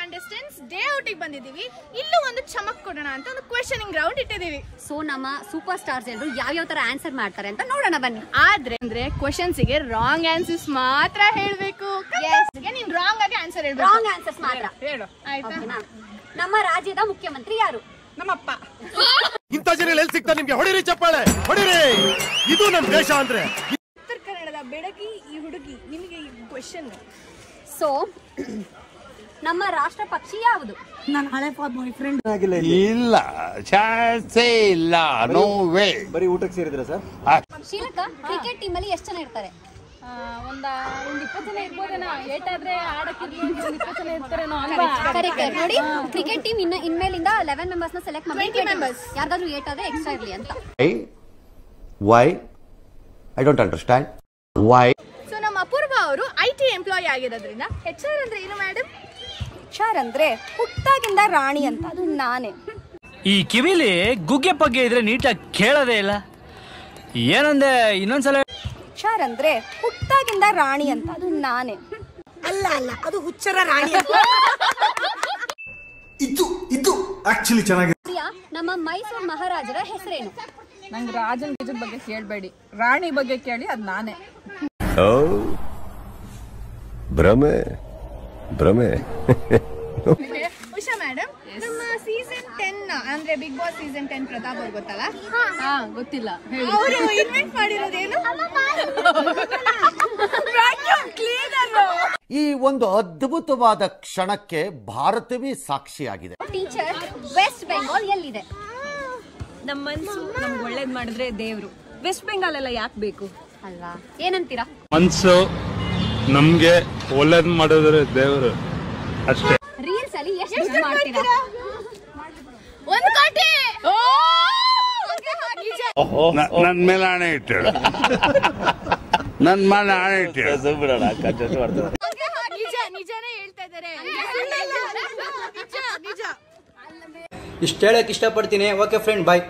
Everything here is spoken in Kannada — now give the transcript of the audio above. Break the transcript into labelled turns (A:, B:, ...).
A: ಕಂಟೆಸ್ಟೆಂಟ್ಸ್ ಡೇ ಔಟಿಗೆ ಬಂದಿದ್ದೀವಿ. ಇಲ್ಲೂ ಒಂದು ಚಮಕ್ ಕೊಡೋಣ ಅಂತ ಒಂದು ಕ್ವೆಶ್ಚನಿಂಗ್ ರೌಂಡ್ ಇಟ್ಟಿದ್ದೀವಿ.
B: ಸೊ ನಮ್ಮ ಸೂಪರ್ ಸ್ಟಾರ್ಸ್ ಎಲ್ಲರೂ ಯಾವ ತರ ಆನ್ಸರ್ ಮಾಡ್ತಾರೆ ಅಂತ ನೋಡೋಣ ಬನ್ನಿ.
A: ಆದ್ರೆ ಕ್ವೆಶ್ಚನ್ಸ್ಗೆ ರಾಂಗ್ ಆನ್ಸರ್ಸ್ ಮಾತ್ರ ಹೇಳ್ಬೇಕು. ನೀನ್ ರಾಂಗ್ ಆಗಿ ಆನ್ಸರ್ ಹೇಳ್ಬೇಕು.
B: ರಾಂಗ್ ಆನ್ಸರ್ಸ್ ಮಾತ್ರ
A: ಹೇಳು, ಆಯ್ತಾ?
B: ನಮ್ಮ ರಾಜ್ಯದ ಮುಖ್ಯಮಂತ್ರಿ ಯಾರು?
A: ನಮ್ಮಪ್ಪ.
C: ಇಂಥ ಜನ ಎಲ್ಲಿ ಸಿಗ್ತಾರೆ ನಿಮ್ಗೆ? ಹೊಡಿರಿ ಚಪ್ಪಾಳೆ, ಹೊಡಿರಿ. ಇದು ನಮ್ ದೇಶ ಅಂದ್ರೆ.
A: ಉತ್ತರ ಕನ್ನಡದ ಬೆಡಗಿ ಈ ಹುಡುಗಿ. ನಿಮಗೆ ಈ ಕ್ವೆಶ್ಚನ್.
B: ಸೊ ನಮ್ಮ ರಾಷ್ಟ್ರ ಪಕ್ಷಿ ಯಾವುದು?
D: ನಾನು ಹಳೆ ಬಾಯ್ ಫ್ರೆಂಡ್
E: ಇಲ್ಲ, ಚಾನ್ಸೇ ಇಲ್ಲ, ನೋ ವೇ.
F: ಬರೀ ಊಟಕ್ಕೆ ಸೇರಿದ್ರ ಸರ್?
B: ಶ್ರೀಲಂಕಾ ಕ್ರಿಕೆಟ್ ಟೀಮ್ ಅಲ್ಲಿ ಎಷ್ಟು ಜನ ಇರ್ತಾರೆ?
A: ಒಂದು 20 ಜನ ಇರ್ಬೋದೇನೋ. ಏಟಾದ್ರೆ ಆಡಕ್ಕೆ 20 ಜನ ಇರ್ತಾರೇನೋ.
B: ಕರೆಕ್ಟ್ ನೋಡಿ, ಕ್ರಿಕೆಟ್ ಟೀಮ್ ಇನ್ಮೇಲಿಂದ 11 ಮೆಂಬರ್ಸ್ ನ ಸೆಲೆಕ್ಟ್ ಮಾಡಿ
A: 20 members.
B: ಯಾರ್ದಾದ್ರು ಏಟಾದ್ರೆ ಎಕ್ಸ್ಟ್ರಾ ಇರ್ಲಿ ಅಂತ.
E: Why I don't understand Y.
A: So ನಮ್ಮ ಅಪೂರ್ವ ಅವರು IT ಎಂಪ್ಲಾಯಿ ಆಗಿರೋದ್ರಿಂದ HR ಅಂದ್ರೆ ಏನು ಮೇಡಮ್?
D: HR ಅಂದ್ರೆ ಹುಟ್ಟಾಗಿಂದ ರಾಣಿ ಅಂತ, ಅದು ನಾನೇ.
G: ಈ ಕಿವಿಲಿ ಗುಗ್ಗೆ ಪಗ್ಗೆ ಇದ್ರೆ ನೀಟಾಗಿ ಕೇಳೋದೇ ಇಲ್ಲ. ಏನಂದೆ ಇನ್ನೊಂದ್ಸಲ?
D: HR ಅಂದ್ರೆ ಹುಟ್ಟಾಗಿಂದ ರಾಣಿ ಅಂತ, ಅದು ನಾನೇ. ಅಲ್ಲ ಅಲ್ಲ, ಅದು ಹುಚ್ಚರ ರಾಣಿ.
F: ಇದು ಆಕ್ಚುಲಿ ಚೆನ್ನಾಗಿದೆ.
B: ನಮ್ಮ ಮೈಸೂರು ಮಹಾರಾಜರ ಹೆಸರೇನು?
H: ನಂಗೆ ರಾಜನ್ ಬಗ್ಗೆ ಕೇಳಬೇಡಿ, ರಾಣಿ ಬಗ್ಗೆ ಕೇಳಿ, ಅದ್ ನಾನೇ.
E: ಭ್ರಮೆ ಭ್ರಮೆ.
A: ಉಷಾ ಮೇಡಮ್, ನಮ್ಮ ಸೀಸನ್ 10 ಅಂದ್ರೆ ಬಿಗ್ ಬಾಸ್ ಸೀಸನ್ 10 ಪ್ರತಾಪ್ ಅವ್ರು ಗೊತ್ತಲ್ಲ?
H: ಗೊತ್ತಿಲ್ಲ.
A: ಅವರು ಇನ್ವೆಂಟ್ ಮಾಡಿರೋದೇನು?
C: ಈ ಒಂದು ಅದ್ಭುತವಾದ ಕ್ಷಣಕ್ಕೆ ಭಾರತವೇ ಸಾಕ್ಷಿಯಾಗಿದೆ.
B: ಟೀಚರ್, ವೆಸ್ಟ್ ಬೆಂಗಾಲ್ ಎಲ್ಲಿದೆ?
H: ನಮ್ಮ ಮನ್ಸು ನಮ್ಗೆ ಒಳ್ಳೇದ್ ಮಾಡಿದ್ರೆ ದೇವ್ರು. ವೆಸ್ಟ್ ಬೆಂಗಾಲ್ ಎಲ್ಲ ಯಾಕೆ ಬೇಕು
B: ಅಲ್ವಾ? ಏನಂತೀರಾ?
I: ಮನ್ಸು ನಮ್ಗೆ ಒಳ್ಳೇದ್ ಮಾಡಿದ್ರೆ ದೇವ್ರು ಅಷ್ಟೇ.
B: ರೀಲ್ಸ್ ಅಲ್ಲಿ ಎಷ್ಟು ದುಡ್ಡು ಮಾಡ್ತೀರಾ?
A: 1 ಕೋಟಿ.
E: ನನ್ ಮೇಲೆ ಆಣೆ ಇಟ್ಟು, ನನ್ ಮೇಲೆ ಆಣೆ ಇಟ್ಟು.
A: ನಿಜಾನೇ ಹೇಳ್ತಾ ಇದಾರೆ.
F: ಇಷ್ಟ ಹೇಳಕ್ ಇಷ್ಟಪಡ್ತೀನಿ. ಓಕೆ ಫ್ರೆಂಡ್, ಬಾಯ್.